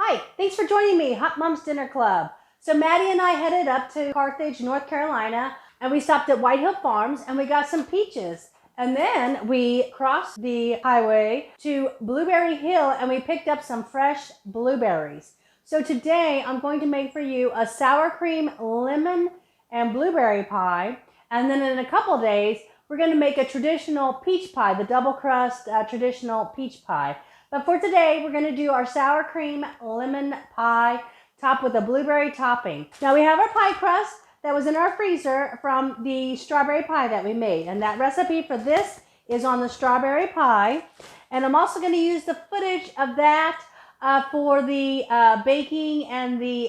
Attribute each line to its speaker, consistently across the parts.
Speaker 1: Hi, thanks for joining me, Hot Mom's Dinner Club. So Maddie and I headed up to Carthage, North Carolina, and we stopped at White Hill Farms and we got some peaches. And then we crossed the highway to Blueberry Hill and we picked up some fresh blueberries. So today I'm going to make for you a sour cream, lemon, and blueberry pie. And then in a couple days, we're going to make a traditional peach pie, the double crust traditional peach pie. But for today, we're going to do our sour cream lemon pie topped with a blueberry topping. Now we have our pie crust that was in our freezer from the strawberry pie that we made. And that recipe for this is on the strawberry pie. And I'm also going to use the footage of that for the baking and the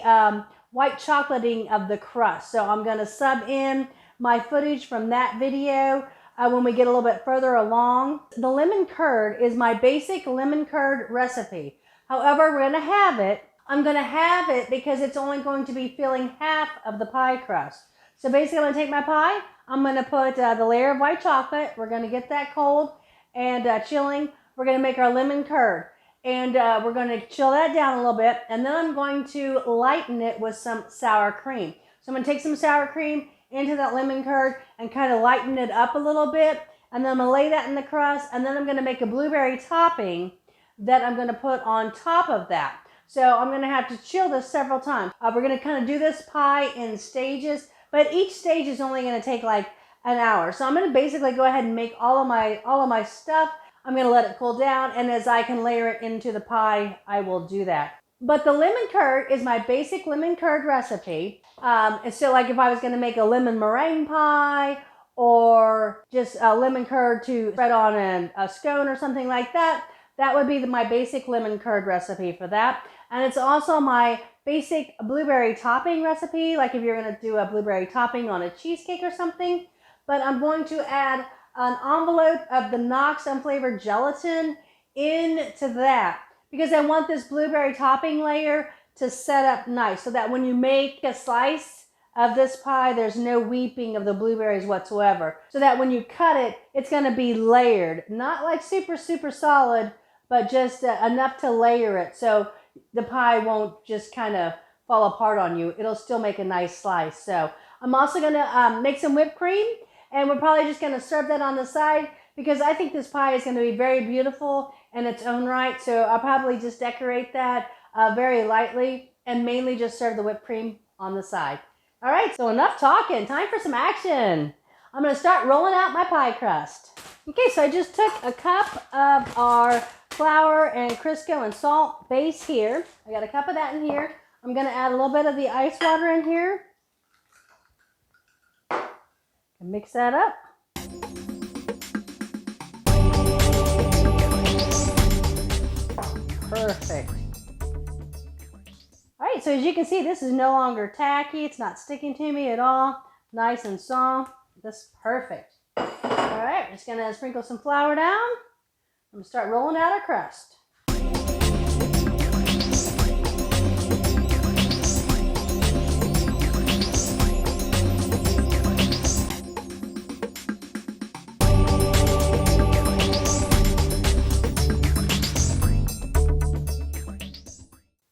Speaker 1: white chocolating of the crust. So I'm going to sub in my footage from that video when we get a little bit further along. The lemon curd is my basic lemon curd recipe. However, we're going to have it. I'm going to have it because it's only going to be filling half of the pie crust. So basically, I'm going to take my pie. I'm going to put the layer of white chocolate. We're going to get that cold and chilling. We're going to make our lemon curd. And we're going to chill that down a little bit. And then I'm going to lighten it with some sour cream. So I'm going to take some sour cream into that lemon curd and kind of lighten it up a little bit. And then I'm going to lay that in the crust. And then I'm going to make a blueberry topping that I'm going to put on top of that. So I'm going to have to chill this several times. We're going to kind of do this pie in stages, but each stage is only going to take like an hour. So I'm going to basically go ahead and make all of my stuff. I'm going to let it cool down, and as I can layer it into the pie, I will do that. But the lemon curd is my basic lemon curd recipe. So like if I was going to make a lemon meringue pie or just a lemon curd to spread on a scone or something like that, that would be my basic lemon curd recipe for that. And it's also my basic blueberry topping recipe, like if you're going to do a blueberry topping on a cheesecake or something. But I'm going to add an envelope of the Knox unflavored gelatin into that because I want this blueberry topping layer to set up nice so that when you make a slice of this pie, there's no weeping of the blueberries whatsoever. So that when you cut it, it's going to be layered. Not like super solid, but just enough to layer it so the pie won't just kind of fall apart on you. It'll still make a nice slice. So I'm also going to make some whipped cream, and we're probably just going to serve that on the side because I think this pie is going to be very beautiful in its own right. So I'll probably just decorate that very lightly and mainly just serve the whipped cream on the side. All right, so enough talking. Time for some action. I'm going to start rolling out my pie crust. Okay, so I just took a cup of our flour and Crisco and salt base here. I got a cup of that in here. I'm going to add a little bit of the ice water in here. And mix that up. Perfect. All right, so as you can see, this is no longer tacky. It's not sticking to me at all. Nice and soft. This is perfect. All right, I'm just going to sprinkle some flour down. I'm going to start rolling out our crust.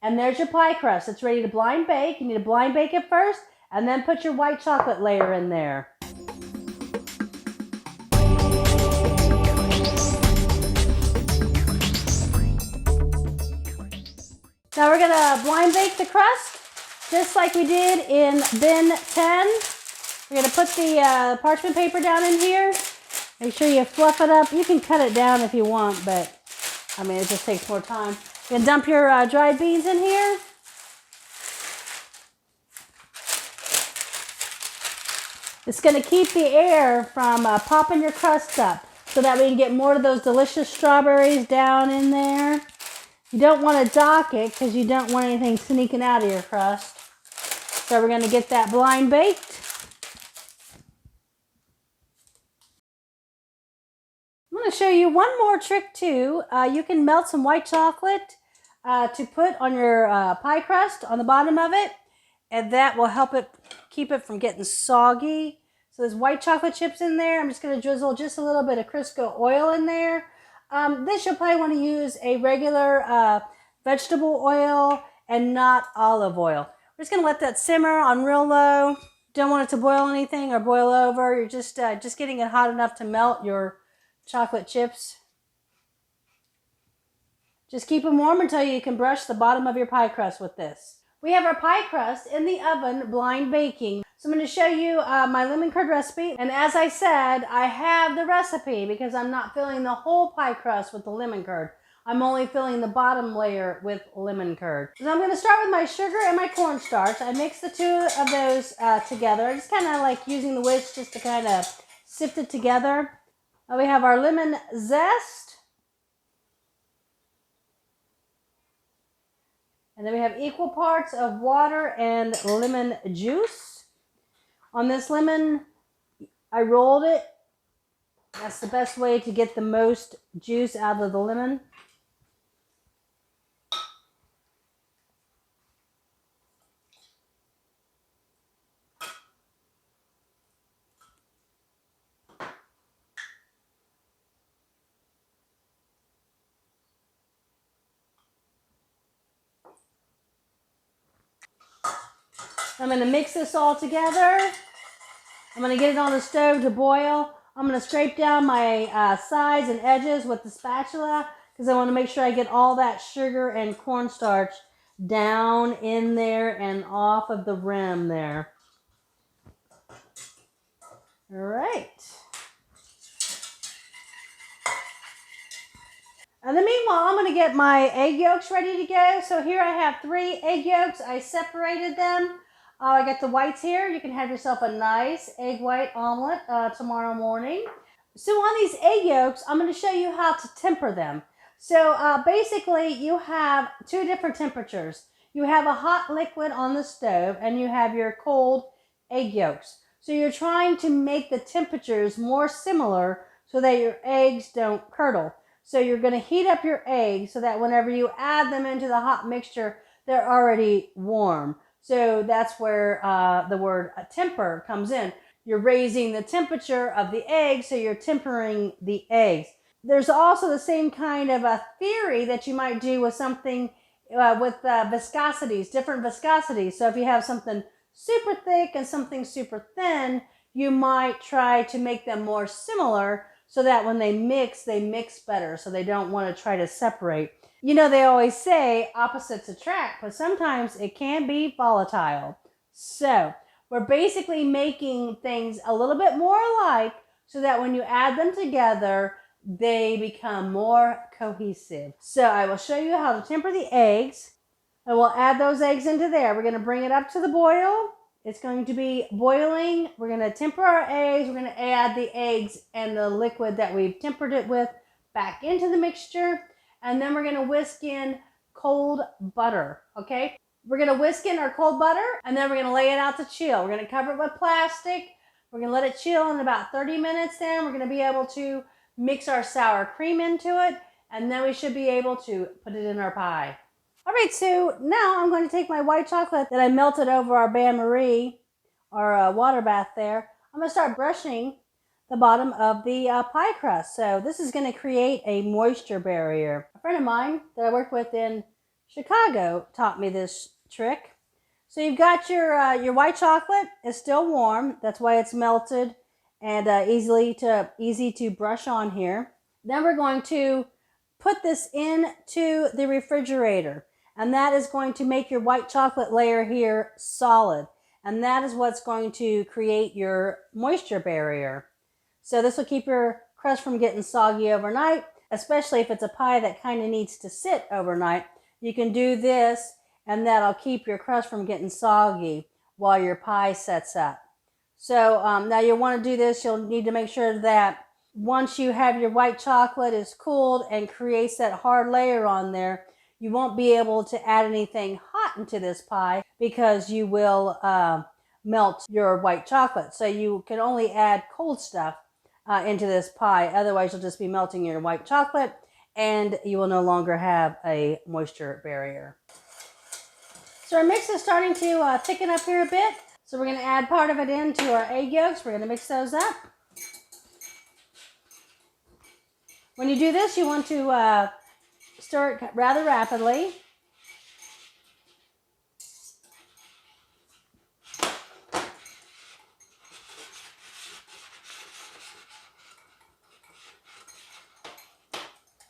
Speaker 1: And there's your pie crust. It's ready to blind bake. You need to blind bake it first and then put your white chocolate layer in there. Now we're going to blind bake the crust just like we did in bin 10. We're going to put the parchment paper down in here. Make sure you fluff it up. You can cut it down if you want, but I mean, it just takes more time. You're going to dump your dried beans in here. It's going to keep the air from popping your crust up so that we can get more of those delicious strawberries down in there. You don't want to dock it because you don't want anything sneaking out of your crust. So we're going to get that blind baked. I'm going to show you one more trick too. You can melt some white chocolate to put on your pie crust on the bottom of it, and that will help it keep it from getting soggy. So there's white chocolate chips in there. I'm just going to drizzle just a little bit of Crisco oil in there. This you'll probably want to use a regular vegetable oil and not olive oil. We're just gonna let that simmer on real low. Don't want it to boil anything or boil over. You're just getting it hot enough to melt your chocolate chips. Just keep them warm until you can brush the bottom of your pie crust with this. We have our pie crust in the oven blind baking. So I'm going to show you my lemon curd recipe. And as I said, I have the recipe because I'm not filling the whole pie crust with the lemon curd. I'm only filling the bottom layer with lemon curd. So I'm going to start with my sugar and my cornstarch. I mix the two of those together. Just kind of like using the whisk just to kind of sift it together. We have our lemon zest. And then we have equal parts of water and lemon juice. On this lemon, I rolled it. That's the best way to get the most juice out of the lemon. I'm going to mix this all together. I'm going to get it on the stove to boil. I'm going to scrape down my sides and edges with the spatula because I want to make sure I get all that sugar and cornstarch down in there and off of the rim there. All right. And then meanwhile, I'm going to get my egg yolks ready to go. So here I have 3 egg yolks. I separated them. I got the whites here. You can have yourself a nice egg white omelet tomorrow morning. So on these egg yolks, I'm going to show you how to temper them. So basically, you have 2 different temperatures. You have a hot liquid on the stove and you have your cold egg yolks. So you're trying to make the temperatures more similar so that your eggs don't curdle. So you're going to heat up your eggs so that whenever you add them into the hot mixture, they're already warm. So that's where the word temper comes in. You're raising the temperature of the eggs, so you're tempering the eggs. There's also the same kind of a theory that you might do with something with viscosities, different viscosities. So if you have something super thick and something super thin, you might try to make them more similar so that when they mix better, so they don't want to try to separate. You know, they always say opposites attract, but sometimes it can be volatile. So we're basically making things a little bit more alike so that when you add them together, they become more cohesive. So I will show you how to temper the eggs, and we'll add those eggs into there. We're going to bring it up to the boil. It's going to be boiling. We're going to temper our eggs. We're going to add the eggs and the liquid that we've tempered it with back into the mixture. And then we're going to whisk in cold butter, okay? We're going to whisk in our cold butter, and then we're going to lay it out to chill. We're going to cover it with plastic. We're going to let it chill in about 30 minutes. Then we're going to be able to mix our sour cream into it, and then we should be able to put it in our pie. All right, so now I'm going to take my white chocolate that I melted over our bain-marie, our water bath there. I'm going to start brushing the bottom of the pie crust. So this is going to create a moisture barrier. A friend of mine that I worked with in Chicago taught me this trick. So you've got your white chocolate. It's still warm. That's why it's melted and easy to brush on here. Then we're going to put this into the refrigerator. And that is going to make your white chocolate layer here solid. And that is what's going to create your moisture barrier. So this will keep your crust from getting soggy overnight, especially if it's a pie that kind of needs to sit overnight. You can do this, and that'll keep your crust from getting soggy while your pie sets up. So now you'll want to do this. You'll need to make sure that once you have your white chocolate is cooled and creates that hard layer on there, you won't be able to add anything hot into this pie because you will melt your white chocolate. So you can only add cold stuff into this pie. Otherwise, you'll just be melting your white chocolate and you will no longer have a moisture barrier. So our mix is starting to thicken up here a bit. So we're going to add part of it into our egg yolks. We're going to mix those up. When you do this, you want to stir it rather rapidly.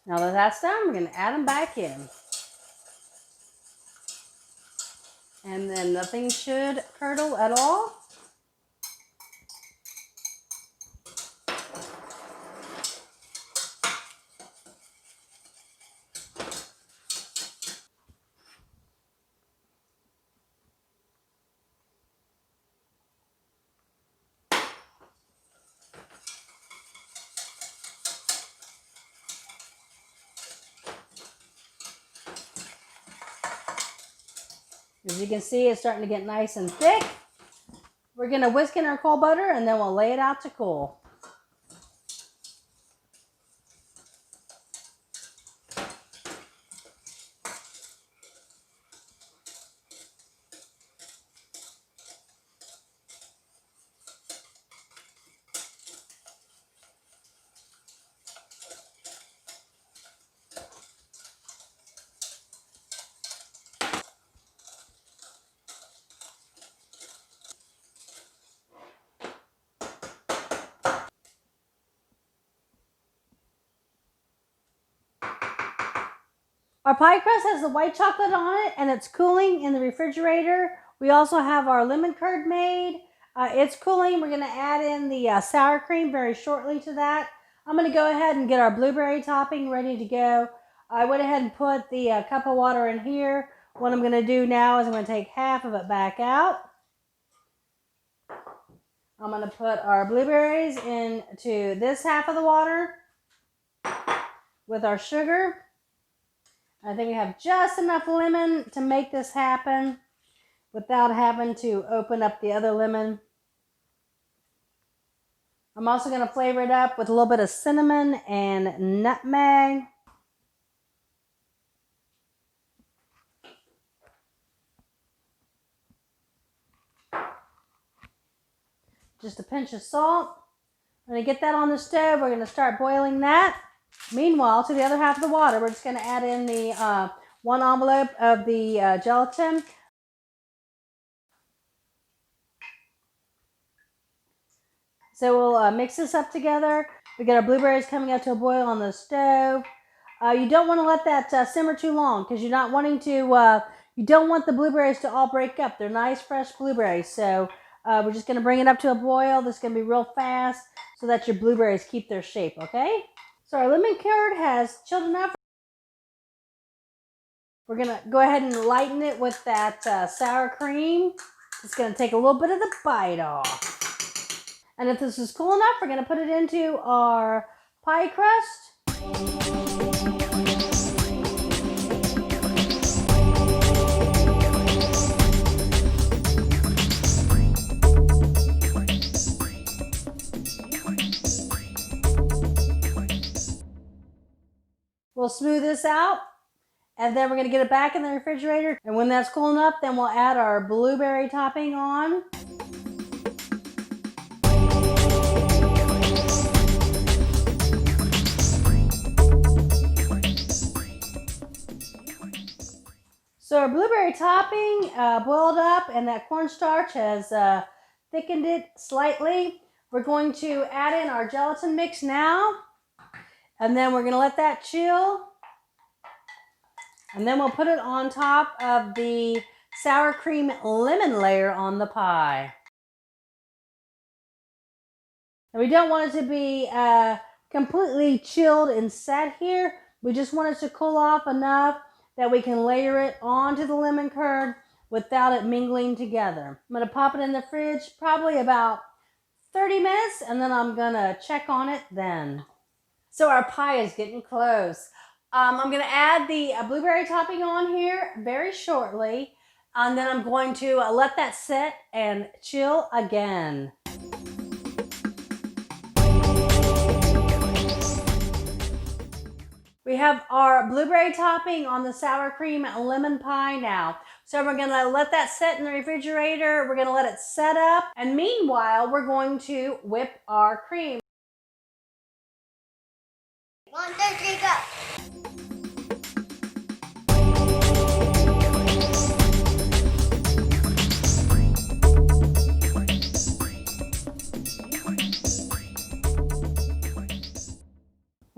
Speaker 1: Now that that's done, we're going to add them back in. And then nothing should curdle at all. As you can see, it's starting to get nice and thick. We're going to whisk in our cold butter and then we'll lay it out to cool. Our pie crust has the white chocolate on it and it's cooling in the refrigerator. We also have our lemon curd made. It's cooling. We're going to add in the sour cream very shortly to that. I'm going to go ahead and get our blueberry topping ready to go. I went ahead and put the cup of water in here. What I'm going to do now is I'm going to take half of it back out. I'm going to put our blueberries into this half of the water with our sugar. I think we have just enough lemon to make this happen without having to open up the other lemon. I'm also going to flavor it up with a little bit of cinnamon and nutmeg. Just a pinch of salt. I'm going to get that on the stove. We're going to start boiling that. Meanwhile, to the other half of the water, we're just going to add in the 1 envelope of the gelatin. So we'll mix this up together. We get our blueberries coming up to a boil on the stove. You don't want to let that simmer too long because you're not wanting to, you don't want the blueberries to all break up. They're nice, fresh blueberries. So we're just going to bring it up to a boil. This is going to be real fast so that your blueberries keep their shape, okay? So our lemon curd has chilled enough. We're going to go ahead and lighten it with that sour cream. It's going to take a little bit of the bite off. And if this is cool enough, we're going to put it into our pie crust. We'll smooth this out, and then we're going to get it back in the refrigerator. And when that's cool enough, then we'll add our blueberry topping on. So our blueberry topping boiled up, and that cornstarch has thickened it slightly. We're going to add in our gelatin mix now. And then we're going to let that chill. And then we'll put it on top of the sour cream lemon layer on the pie. And we don't want it to be completely chilled and set here. We just want it to cool off enough that we can layer it onto the lemon curd without it mingling together. I'm going to pop it in the fridge probably about 30 minutes, and then I'm going to check on it then. So our pie is getting close. I'm going to add the blueberry topping on here very shortly. And then I'm going to let that sit and chill again. We have our blueberry topping on the sour cream lemon pie now. So we're going to let that sit in the refrigerator. We're going to let it set up. And meanwhile, we're going to whip our cream.
Speaker 2: 1, 2, 3, go!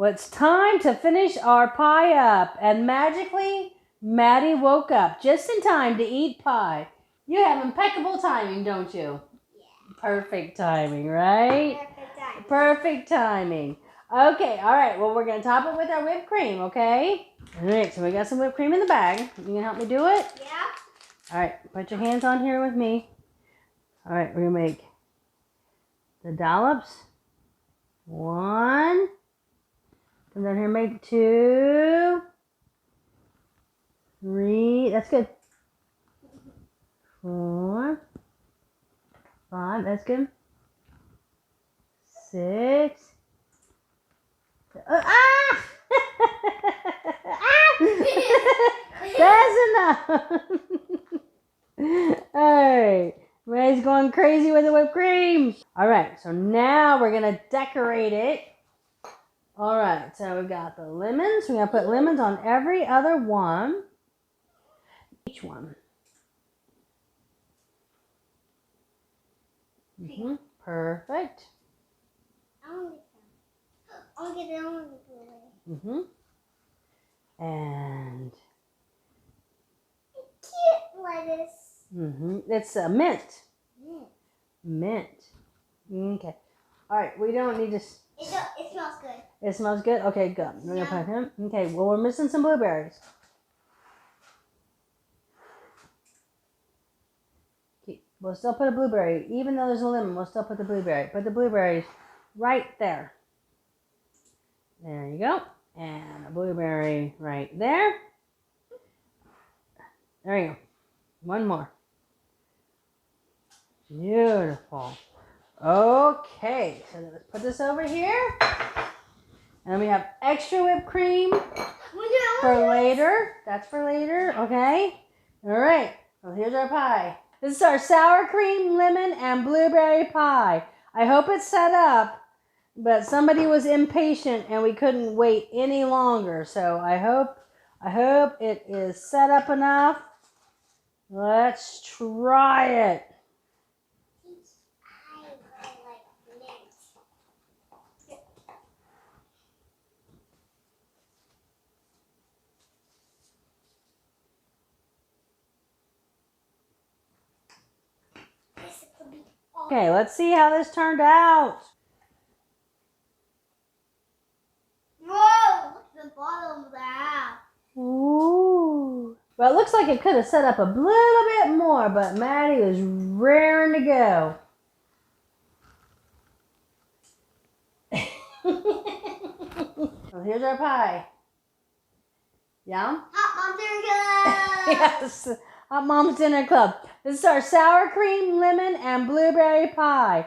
Speaker 1: Well, it's time to finish our pie up. And magically, Maddie woke up just in time to eat pie. You have impeccable timing, don't you?
Speaker 2: Yeah.
Speaker 1: Perfect timing, right?
Speaker 2: Perfect time.
Speaker 1: Perfect timing. Okay, all right. Well, we're going to top it with our whipped cream, okay? All right, so we got some whipped cream in the bag. You going to help me do it?
Speaker 2: Yeah.
Speaker 1: All right, put your hands on here with me. All right, we're going to make the dollops. 1. Come down here, make 2. 3. That's good. 4. 5. That's good. 6. Ah! That's enough. All right. Ray's going crazy with the whipped cream. All right. So now we're going to decorate it. All right. So we've got the lemons. We're going to put lemons on every other one. Each one. Perfect.
Speaker 2: I'll get it on the
Speaker 1: And
Speaker 2: cute lettuce.
Speaker 1: it's mint.
Speaker 2: Mm.
Speaker 1: Mint. Okay. All right. We don't need to.
Speaker 2: It smells good.
Speaker 1: It smells good. Okay, good. We're gonna put him. Okay. Well, we're missing some blueberries. Okay. We'll still put a blueberry, even though there's a lemon. We'll still put the blueberry. Put the blueberries right there. There you go. And a blueberry right there. There you go. One more. Beautiful. Okay, so let's put this over here. And we have extra whipped cream for later. That's for later, okay? All right, well, here's our pie. This is our sour cream, lemon, and blueberry pie. I hope it's set up, but somebody was impatient and we couldn't wait any longer. So I hope it is set up enough. Let's try it. Okay, let's see how this turned out.
Speaker 2: Whoa! Look at the bottom of that.
Speaker 1: Ooh. Well, it looks like it could have set up a little bit more, but Maddie was raring to go. Well, here's our pie. Yum?
Speaker 2: Hot Mom Dinner Club!
Speaker 1: Yes, Hot Mom's Dinner Club. This is our sour cream, lemon, and blueberry pie.